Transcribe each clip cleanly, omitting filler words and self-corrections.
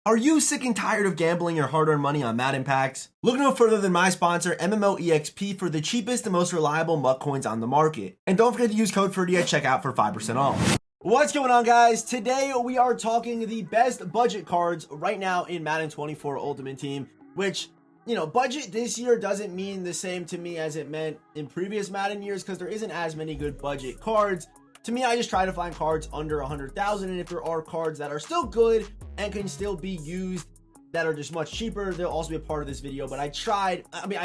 Are you sick and tired of gambling your hard-earned money on Madden packs? Look no further than my sponsor, MMOEXP, for the cheapest and most reliable MUT coins on the market. And don't forget to use code Ferdy at checkout for 5% off. What's going on, guys? Today we are talking the best budget cards right now in Madden 24 Ultimate Team, which, you know, budget this year doesn't mean the same to me as it meant in previous Madden years because there isn't as many good budget cards. To me, I just try to find cards under 100,000, and if there are cards that are still good and can still be used that are just much cheaper, they'll also be a part of this video. But I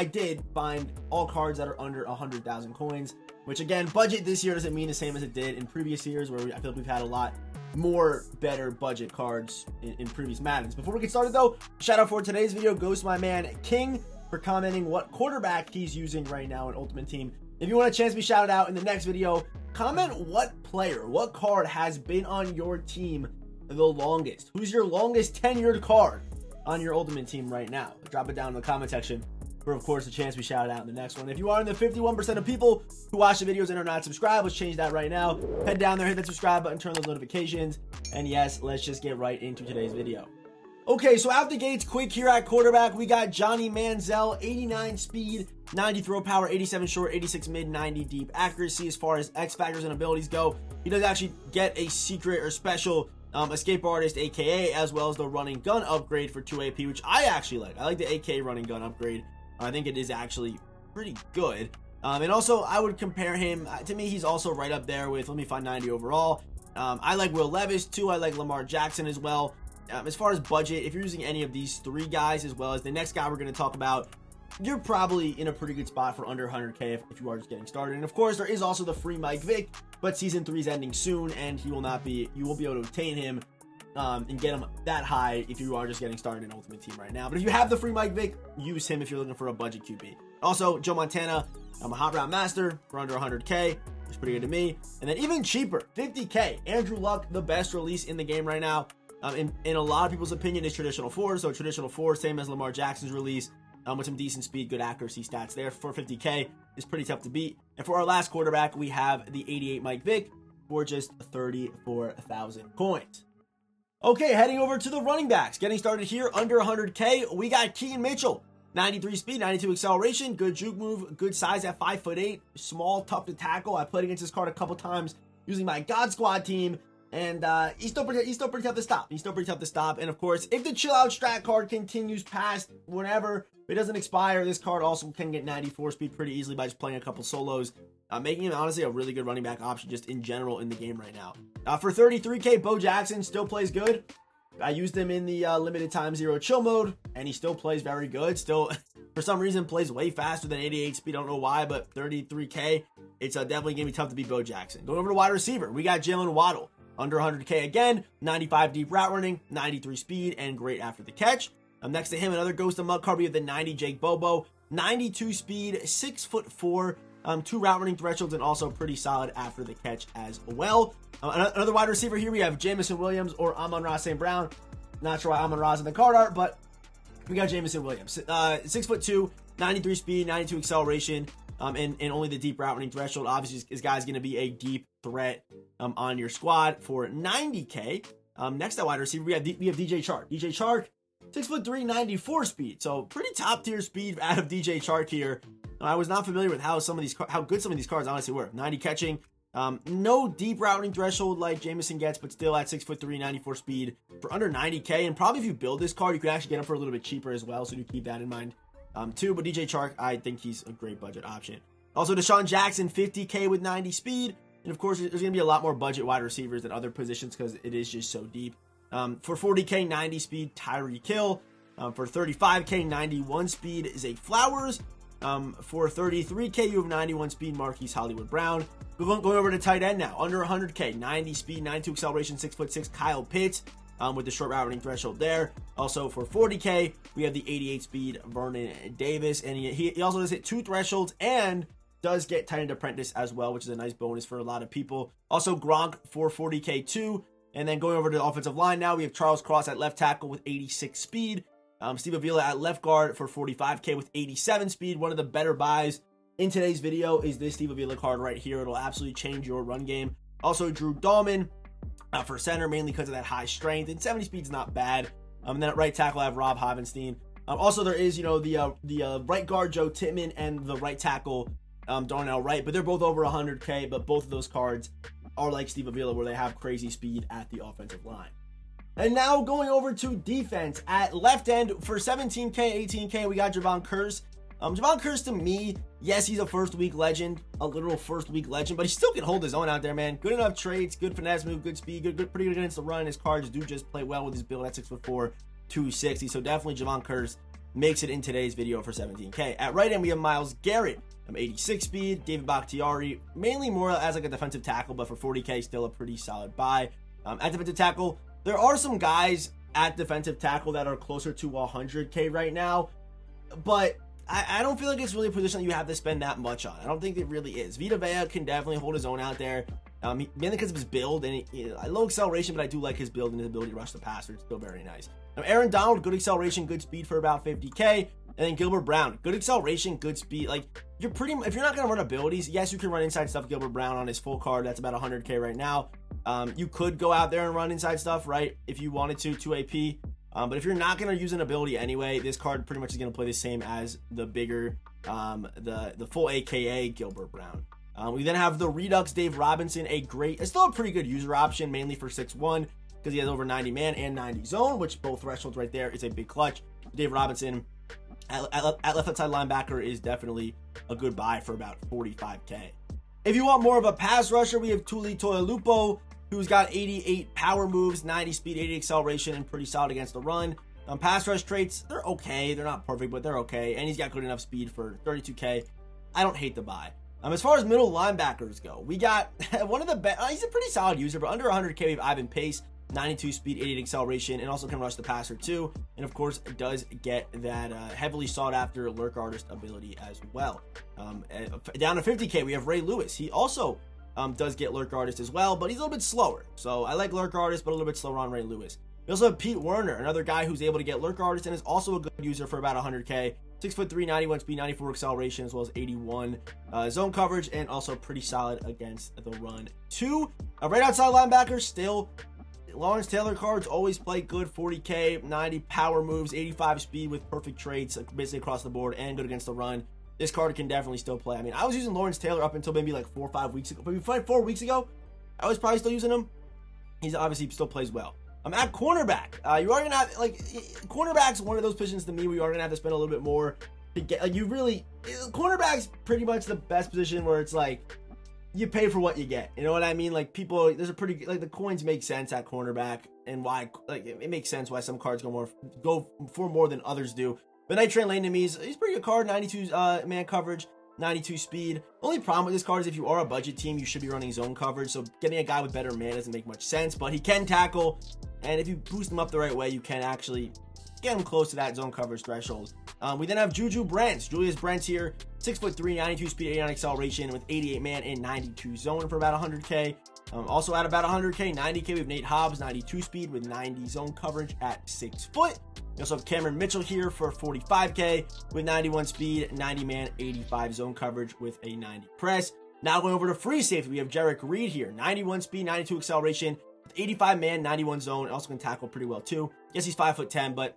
did find all cards that are under 100,000 coins, which again, budget this year doesn't mean the same as it did in previous years, where I feel like we've had a lot more better budget cards in previous Maddens. Before we get started though, shout out for today's video goes to my man King for commenting what quarterback he's using right now in Ultimate Team. If you want a chance to be shouted out in the next video, comment what card has been on your team the longest. Who's your longest tenured card on your Ultimate Team right now? Drop it down in the comment section for, of course, a chance to be shouted out in the next one. If you are in the 51% of people who watch the videos and are not subscribed, let's change that right now. Head down there, hit that subscribe button, turn those notifications, and yes, let's just get right into today's video. Okay, so out the gates quick here at quarterback, we got Johnny Manziel, 89 speed, 90 throw power, 87 short, 86 mid, 90 deep accuracy. As far as X factors and abilities go, he does actually get a secret or special escape artist, aka, as well as the running gun upgrade for 2 AP, which I actually like. I like the AK running gun upgrade. I think it is actually pretty good. And also, I would compare him, to me, he's also right up there with, let me find 90 overall. I like Will Levis too. I like Lamar Jackson as well. As far as budget, if you're using any of these three guys as well as the next guy we're going to talk about, you're probably in a pretty good spot for under 100K if you are just getting started. And of course, there is also the free Mike Vick, but season 3 is ending soon, and you won't be able to obtain him and get him that high if you are just getting started in Ultimate Team right now. But if you have the free Mike Vick, use him if you're looking for a budget QB. Also, Joe Montana, I'm a hot route master for under 100K. It's pretty good to me. And then even cheaper, 50K, Andrew Luck, the best release in the game right now. In a lot of people's opinion, is traditional 4. So traditional 4, same as Lamar Jackson's release, with some decent speed, good accuracy stats there. For 50K is pretty tough to beat. And for our last quarterback, we have the 88 Mike Vick for just 34,000 coins. Okay, heading over to the running backs. Getting started here under 100K, we got Keaton Mitchell. 93 speed, 92 acceleration, good juke move, good size at 5'8", small, tough to tackle. I played against this card a couple times using my God Squad team. And he's still pretty tough to stop. And of course, if the chill out strat card continues past whenever it doesn't expire, this card also can get 94 speed pretty easily by just playing a couple solos, making him honestly a really good running back option just in general in the game right now. For 33K, Bo Jackson still plays good. I used him in the limited time 0 chill mode, and he still plays very good. Still, for some reason, plays way faster than 88 speed. I don't know why, but 33K, it's definitely going to be tough to beat Bo Jackson. Going over to wide receiver, we got Jalen Waddle. Under 100K again, 95 deep route running, 93 speed, and great after the catch. Next to him, another Ghost of Mud card, we have the 90 Jake Bobo, 92 speed, 6'4", 2 route running thresholds, and also pretty solid after the catch as well. Another wide receiver here, we have Jameson Williams or Amon-Ra St. Brown. Not sure why Amon-Ra's in the card art, but we got Jameson Williams. 6'2", 93 speed, 92 acceleration, and only the deep route running threshold. Obviously, this guy's going to be a deep threat on your squad for 90K. Next at wide receiver, we have DJ Chark. DJ Chark, 6'3", 94 speed. So pretty top tier speed out of DJ Chark here. I was not familiar with how good some of these cards honestly were. 90 catching, no deep routing threshold like Jameson gets, but still at 6'3", 94 speed for under 90K. And probably if you build this card, you could actually get him for a little bit cheaper as well. So do keep that in mind too. But DJ Chark, I think he's a great budget option. Also, Deshaun Jackson, 50K with 90 speed. And of course, there's going to be a lot more budget wide receivers than other positions because it is just so deep. For 40K, 90 speed, Tyreek Hill. For 35K, 91 speed, Zay Flowers. For 33K, you have 91 speed, Marquise Hollywood Brown. Going over to tight end now. Under 100K, 90 speed, 92 acceleration, 6'6", Kyle Pitts. With the short route running threshold there. Also for 40K, we have the 88 speed, Vernon Davis. And he also does hit 2 thresholds and does get tight end apprentice as well, which is a nice bonus for a lot of people. Also Gronk for 40K too. And then going over to the offensive line now, we have Charles Cross at left tackle with 86 speed. Steve Avila at left guard for 45K with 87 speed. One of the better buys in today's video is this Steve Avila card right here. It'll absolutely change your run game. Also Drew Dahlman for center, mainly because of that high strength. And 70 speed is not bad. And then at right tackle, I have Rob Havenstein. Also, there is, the right guard, Joe Tittman, and the right tackle, Darnell Wright. But they're both over 100K, but both of those cards are like Steve Avila, where they have crazy speed at the offensive line. And now going over to defense at left end for 17K, 18K, we got Javon Curse. Javon Curse, to me, yes, he's a first week legend, a literal first week legend, but he still can hold his own out there, man. Good enough traits, good finesse move, good speed, pretty good against the run. His cards do just play well with his build at 6'4", 260. So definitely Javon Curse makes it in today's video for 17K. At right end, we have Myles Garrett. 86 speed, David Bakhtiari, mainly more as like a defensive tackle, but for 40K, still a pretty solid buy. At defensive tackle, there are some guys at defensive tackle that are closer to 100K right now, but I don't feel like it's really a position that you have to spend that much on. I don't think it really is. Vita Vea can definitely hold his own out there, mainly because of his build, and low acceleration, but I do like his build and his ability to rush the passer. It's still very nice. Now, Aaron Donald, good acceleration, good speed for about 50K. And then Gilbert Brown, good acceleration, good speed. Like, if you're not going to run abilities, yes, you can run inside stuff. Gilbert Brown on his full card, that's about 100K right now. You could go out there and run inside stuff, right, if you wanted to AP. But if you're not going to use an ability anyway, this card pretty much is going to play the same as the bigger, the full AKA Gilbert Brown. We then have the Redux Dave Robinson, it's still a pretty good user option, mainly for 6'1", because he has over 90 man and 90 zone, which both thresholds right there is a big clutch. Dave Robinson at left side linebacker is definitely a good buy for about 45K. If you want more of a pass rusher, we have Tuli Toilupo, who's got 88 power moves, 90 speed, 80 acceleration, and pretty solid against the run. Pass rush traits, they're okay. They're not perfect, but they're okay. And he's got good enough speed for 32K. I don't hate the buy. As far as middle linebackers go, we got one of the best. He's a pretty solid user, but under 100K, we have Ivan Pace, 92 speed, 88 acceleration, and also can rush the passer too. And of course, it does get that heavily sought after lurk artist ability as well. Down to 50K, we have Ray Lewis. He also does get lurk artist as well, but he's a little bit slower. So I like lurk artist, but a little bit slower on Ray Lewis. We also have Pete Werner, another guy who's able to get lurk artist and is also a good user for about 100K. 6'3", 91 speed, 94 acceleration, as well as 81 zone coverage, and also pretty solid against the run too. Right outside linebacker, still Lawrence Taylor cards always play good. 40K, 90 power moves, 85 speed with perfect traits, basically across the board, and good against the run. This card can definitely still play. I mean, I was using Lawrence Taylor up until maybe like 4 or 5 weeks ago. Maybe 4 weeks ago, I was probably still using him. He's obviously still plays well. I'm at cornerback. You are gonna have cornerback's one of those positions to me where you are gonna have to spend a little bit more to get. Cornerback's pretty much the best position where it's like you pay for what you get. You know what I mean? Like there's a pretty the coins make sense at cornerback, and why it makes sense why some cards go for more than others do. But Night Train Lane to me he's a pretty good card. 92 man coverage, 92 speed. Only problem with this card is if you are a budget team, you should be running zone coverage. So getting a guy with better man doesn't make much sense. But he can tackle, and if you boost him up the right way, you can actually get him close to that zone coverage threshold. We then have Julius Brents here, 6'3", 92 speed, 89 acceleration with 88 man and 92 zone for about 100K. Also at about 100K, 90K, we have Nate Hobbs, 92 speed with 90 zone coverage at 6 foot. We also have Cameron Mitchell here for 45K with 91 speed, 90 man, 85 zone coverage with a 90 press. Now going over to free safety, we have Jarek Reed here, 91 speed, 92 acceleration with 85 man, 91 zone, also can tackle pretty well too. Yes, he's 5'10", but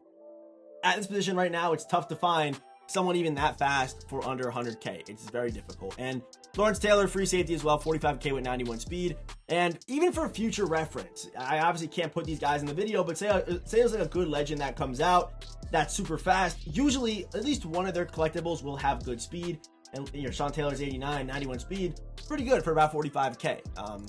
at this position right now, it's tough to find someone even that fast for under 100K. It's very difficult. And Lawrence Taylor, free safety as well, 45K with 91 speed. And even for future reference, I obviously can't put these guys in the video, but say there's like a good legend that comes out that's super fast. Usually, at least one of their collectibles will have good speed. And Sean Taylor's 89, 91 speed, pretty good for about 45K.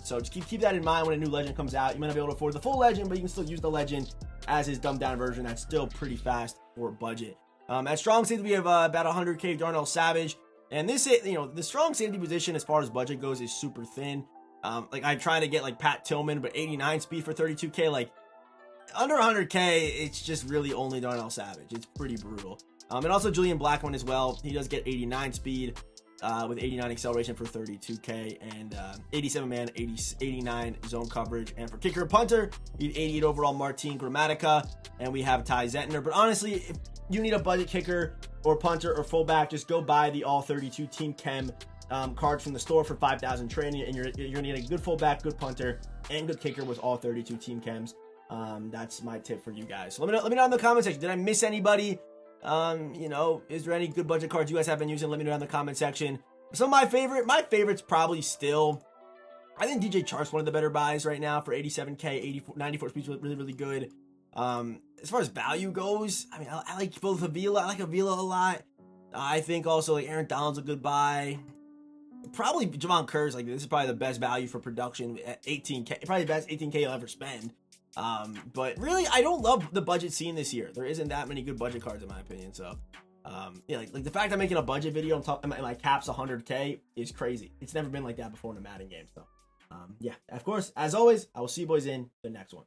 So just keep that in mind when a new legend comes out. You might not be able to afford the full legend, but you can still use the legend as his dumbed down version. That's still pretty fast for budget. At strong safety, we have about 100K Darnell Savage. And this, the strong safety position as far as budget goes is super thin. I try to get like Pat Tillman, but 89 speed for 32K, like under 100K, it's just really only Darnell Savage. It's pretty brutal. And also Julian Blackmon as well. He does get 89 speed with 89 acceleration for 32K and 87 man, 89 zone coverage. And for kicker and punter, we have 88 overall Martin Gramatica, and we have Ty Zentner. But honestly, if you need a budget kicker or punter or fullback, just go buy the all 32 team chem cards from the store for 5,000 training, and you're gonna get a good fullback, good punter, and good kicker with all 32 team chems. That's my tip for you guys. So let me know in the comment section. Did I miss anybody? You know, is there any good budget cards you guys have been using? Let me know in the comment section. So my favorite's probably still, I think DJ Chark's one of the better buys right now for 87K, 94 speed's really, really good. As far as value goes, I mean, I like both Avila. I like Avila a lot. I think also like Aaron Donald's a good buy. Probably Javon Kerr's like, this is probably the best value for production at 18K. Probably the best 18K you'll ever spend. But really, I don't love the budget scene this year. There isn't that many good budget cards in my opinion. So, yeah, like the fact I'm making a budget video and my cap's 100K is crazy. It's never been like that before in a Madden game. So, yeah, of course, as always, I will see you boys in the next one.